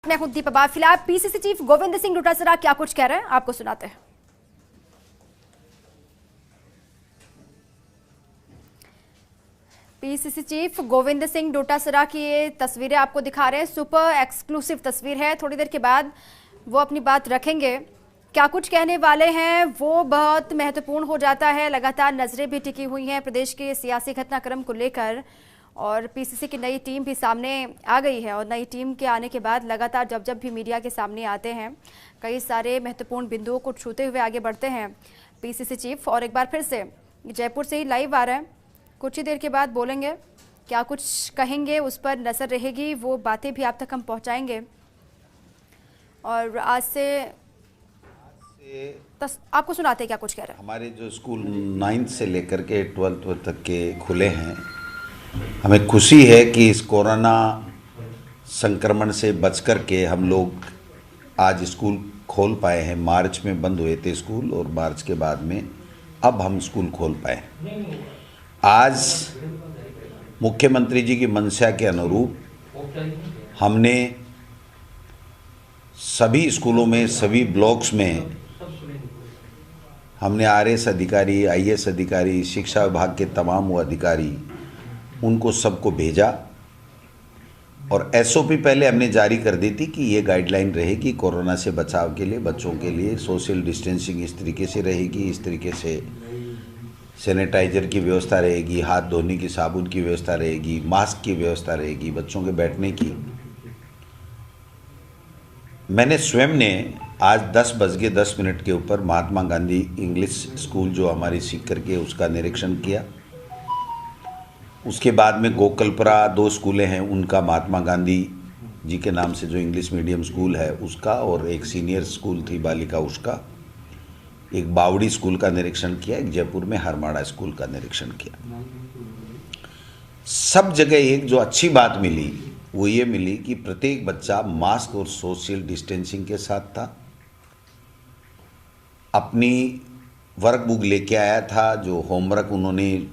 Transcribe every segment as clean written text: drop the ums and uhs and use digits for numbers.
मैं हूं दीपा। फिलहाल पीसीसी चीफ गोविंद सिंह डोटासरा क्या कुछ कह रहे हैं आपको सुनाते हैं। पीसीसी चीफ गोविंद सिंह डोटासरा की ये तस्वीरें आपको दिखा रहे हैं। सुपर एक्सक्लूसिव तस्वीर है। थोड़ी देर के बाद वो अपनी बात रखेंगे। क्या कुछ कहने वाले हैं वो बहुत महत्वपूर्ण हो जाता है। लगातार नजरें भी टिकी हुई हैं प्रदेश के सियासी घटनाक्रम को लेकर और पीसीसी की नई टीम भी सामने आ गई है। और नई टीम के आने के बाद लगातार जब भी मीडिया के सामने आते हैं कई सारे महत्वपूर्ण बिंदुओं को छूते हुए आगे बढ़ते हैं पीसीसी चीफ। और एक बार फिर से जयपुर से ही लाइव आ रहे हैं, कुछ ही देर के बाद बोलेंगे। क्या कुछ कहेंगे उस पर नजर रहेगी, वो बातें भी आप तक हम पहुंचाएंगे। और आज से आपको सुनाते हैं क्या कुछ कह रहे हैं। हमारे जो स्कूल 9th से लेकर के 12th तक के खुले हैं, हमें खुशी है कि इस कोरोना संक्रमण से बचकर के हम लोग आज स्कूल खोल पाए हैं। मार्च में बंद हुए थे स्कूल और मार्च के बाद में अब हम स्कूल खोल पाए। आज मुख्यमंत्री जी की मंशा के अनुरूप हमने सभी स्कूलों में, सभी ब्लॉक्स में हमने आरएस अधिकारी, आईएएस अधिकारी, शिक्षा विभाग के तमाम वो अधिकारी, उनको सबको भेजा। और एसओपी पहले हमने जारी कर दी थी कि ये गाइडलाइन रहेगी कोरोना से बचाव के लिए, बच्चों के लिए सोशल डिस्टेंसिंग इस तरीके से रहेगी, इस तरीके से सैनिटाइजर की व्यवस्था रहेगी, हाथ धोने की साबुन की व्यवस्था रहेगी, मास्क की व्यवस्था रहेगी, बच्चों के बैठने की। मैंने स्वयं ने आज 10:10 के ऊपर महात्मा गांधी इंग्लिश स्कूल जो हमारी सीकर के उसका निरीक्षण किया। उसके बाद में गोकलपुरा 2 स्कूलें हैं उनका, महात्मा गांधी जी के नाम से जो इंग्लिश मीडियम स्कूल है उसका, और एक सीनियर स्कूल थी बालिका उसका, एक बावड़ी स्कूल का निरीक्षण किया, एक जयपुर में हरमाड़ा स्कूल का निरीक्षण किया। सब जगह एक जो अच्छी बात मिली वो ये मिली कि प्रत्येक बच्चा मास्क और सोशल डिस्टेंसिंग के साथ था। अपनी वर्क बुक लेके आया था, जो होमवर्क उन्होंने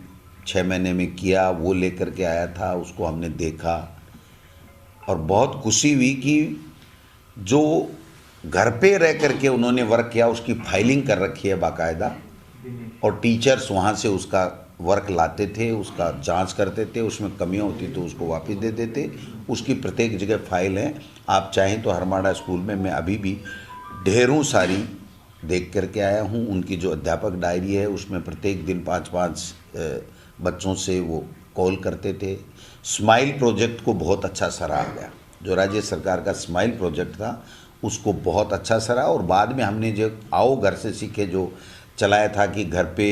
6 महीने में किया वो लेकर के आया था, उसको हमने देखा और बहुत खुशी हुई कि जो घर पे रह करके उन्होंने वर्क किया उसकी फाइलिंग कर रखी है बाकायदा, और टीचर्स वहाँ से उसका वर्क लाते थे, उसका जांच करते थे, उसमें कमियां होती तो उसको वापस दे देते। उसकी प्रत्येक जगह फाइल है। आप चाहें तो हरमाड़ा स्कूल में मैं अभी भी ढेरों सारी देख करके आया हूँ। उनकी जो अध्यापक डायरी है उसमें प्रत्येक दिन 5-5 बच्चों से वो कॉल करते थे। स्माइल प्रोजेक्ट को बहुत अच्छा सराहा गया, जो राज्य सरकार का स्माइल प्रोजेक्ट था उसको बहुत अच्छा सराहा। और बाद में हमने जो आओ घर से सीखे जो चलाया था कि घर पे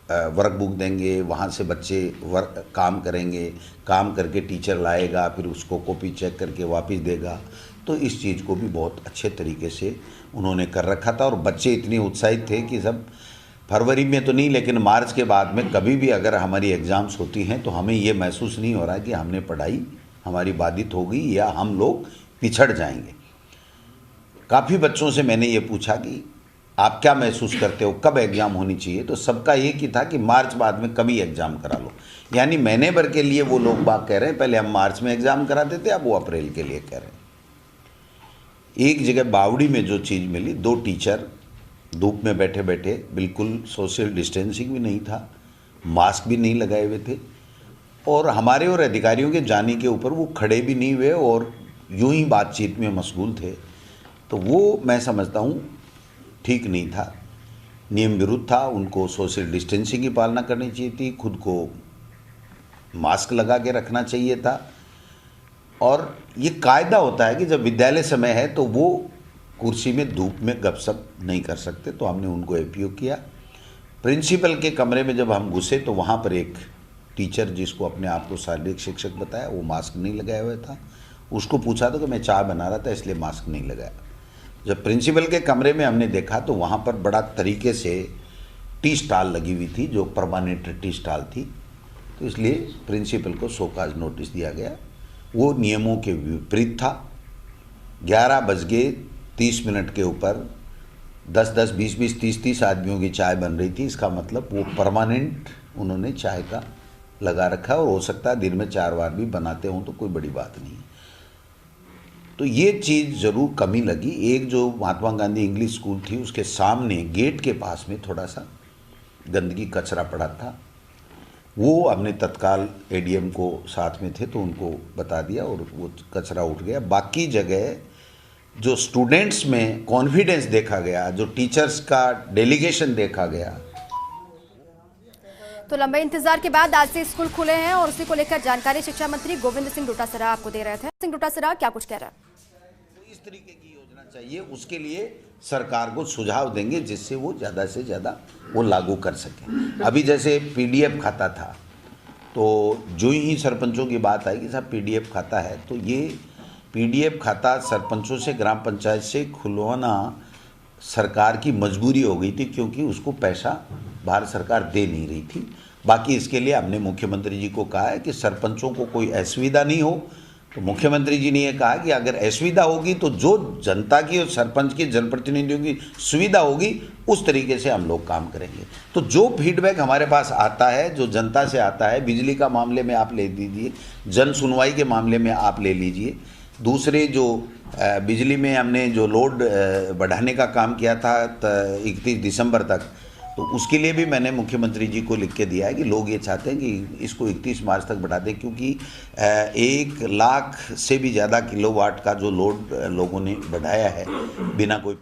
वर्क बुक देंगे, वहाँ से बच्चे वर्क काम करेंगे, काम करके टीचर लाएगा, फिर उसको कॉपी चेक करके वापस देगा। तो इस चीज़ को भी बहुत अच्छे तरीके से उन्होंने कर रखा था। और बच्चे इतने उत्साहित थे कि सब फरवरी में तो नहीं लेकिन मार्च के बाद में कभी भी अगर हमारी एग्ज़ाम्स होती हैं तो हमें ये महसूस नहीं हो रहा कि हमने पढ़ाई हमारी बाधित हो गई या हम लोग पिछड़ जाएंगे। काफ़ी बच्चों से मैंने ये पूछा कि आप क्या महसूस करते हो, कब एग्ज़ाम होनी चाहिए, तो सबका एक ही था कि मार्च बाद में कभी एग्ज़ाम करा लो। यानी महीने भर के लिए वो लोग बात कह रहे हैं, पहले हम मार्च में एग्ज़ाम कराते थे, अब वो अप्रैल के लिए कह रहे हैं। एक जगह बावड़ी में जो चीज़ मिली, 2 टीचर धूप में बैठे बैठे, बिल्कुल सोशल डिस्टेंसिंग भी नहीं था, मास्क भी नहीं लगाए हुए थे, और हमारे और अधिकारियों के जाने के ऊपर वो खड़े भी नहीं हुए और यूं ही बातचीत में मशगूल थे। तो वो मैं समझता हूँ ठीक नहीं था, नियम विरुद्ध था। उनको सोशल डिस्टेंसिंग की पालना करनी चाहिए थी, खुद को मास्क लगा के रखना चाहिए था। और ये कायदा होता है कि जब विद्यालय समय है तो वो कुर्सी में धूप में गपशप नहीं कर सकते, तो हमने उनको एपीओ किया। प्रिंसिपल के कमरे में जब हम घुसे तो वहाँ पर एक टीचर जिसको अपने आप को शारीरिक शिक्षक बताया, वो मास्क नहीं लगाया हुआ था। उसको पूछा था कि मैं चाय बना रहा था इसलिए मास्क नहीं लगाया। जब प्रिंसिपल के कमरे में हमने देखा तो वहाँ पर बड़ा तरीके से टी स्टाल लगी हुई थी, जो परमानेंट टी स्टाल थी, तो इसलिए प्रिंसिपल को शोकाज नोटिस दिया गया। वो नियमों के विपरीत था। 11:30 के ऊपर 10-10, 20-20, 30-30 आदमियों की चाय बन रही थी। इसका मतलब वो परमानेंट उन्होंने चाय का लगा रखा है, और हो सकता है दिन में 4 बार भी बनाते हों तो कोई बड़ी बात नहीं है। तो ये चीज़ ज़रूर कमी लगी। एक जो महात्मा गांधी इंग्लिश स्कूल थी उसके सामने गेट के पास में थोड़ा सा गंदगी कचरा पड़ा था, वो हमने तत्काल एडीएम को साथ में थे तो उनको बता दिया और वो कचरा उठ गया। बाकी जगह जो स्टूडेंट्स में कॉन्फिडेंस देखा गया, जो टीचर्स का डेलीगेशन देखा गया। तो लंबे इंतजार के बाद आज से स्कूल खुले हैं और उसी को लेकर जानकारी शिक्षा मंत्री गोविंद सिंह डोटासरा आपको दे रहे थे। सिंह डोटासरा क्या कुछ कह रहे हैं? तो इस तरीके की योजना चाहिए, उसके लिए सरकार को सुझाव देंगे जिससे वो ज़्यादा से ज़्यादा वो लागू कर सकें। अभी जैसे पीडीएफ खाता था, तो जो ही सरपंचों की बात आई कि साहब पीडीएफ खाता है, तो ये पीडीएफ खाता सरपंचों से ग्राम पंचायत से खुलवाना सरकार की मजबूरी हो गई थी, क्योंकि उसको पैसा भारत सरकार दे नहीं रही थी। बाकी इसके लिए हमने मुख्यमंत्री जी को कहा है कि सरपंचों को कोई असुविधा नहीं हो। तो मुख्यमंत्री जी ने ये कहा कि अगर असुविधा होगी तो जो जनता की और सरपंच की जनप्रतिनिधियों की सुविधा होगी उस तरीके से हम लोग काम करेंगे। तो जो फीडबैक हमारे पास आता है, जो जनता से आता है, बिजली का मामले में आप ले लीजिए, जन सुनवाई के मामले में आप ले लीजिए, दूसरे जो बिजली में हमने जो लोड बढ़ाने का काम किया था 31 दिसंबर तक, तो उसके लिए भी मैंने मुख्यमंत्री जी को लिख के दिया है कि लोग ये चाहते हैं कि इसको 31 मार्च तक बढ़ा दें, क्योंकि 1 लाख से भी ज़्यादा किलोवाट का जो लोड लोगों ने बढ़ाया है बिना कोई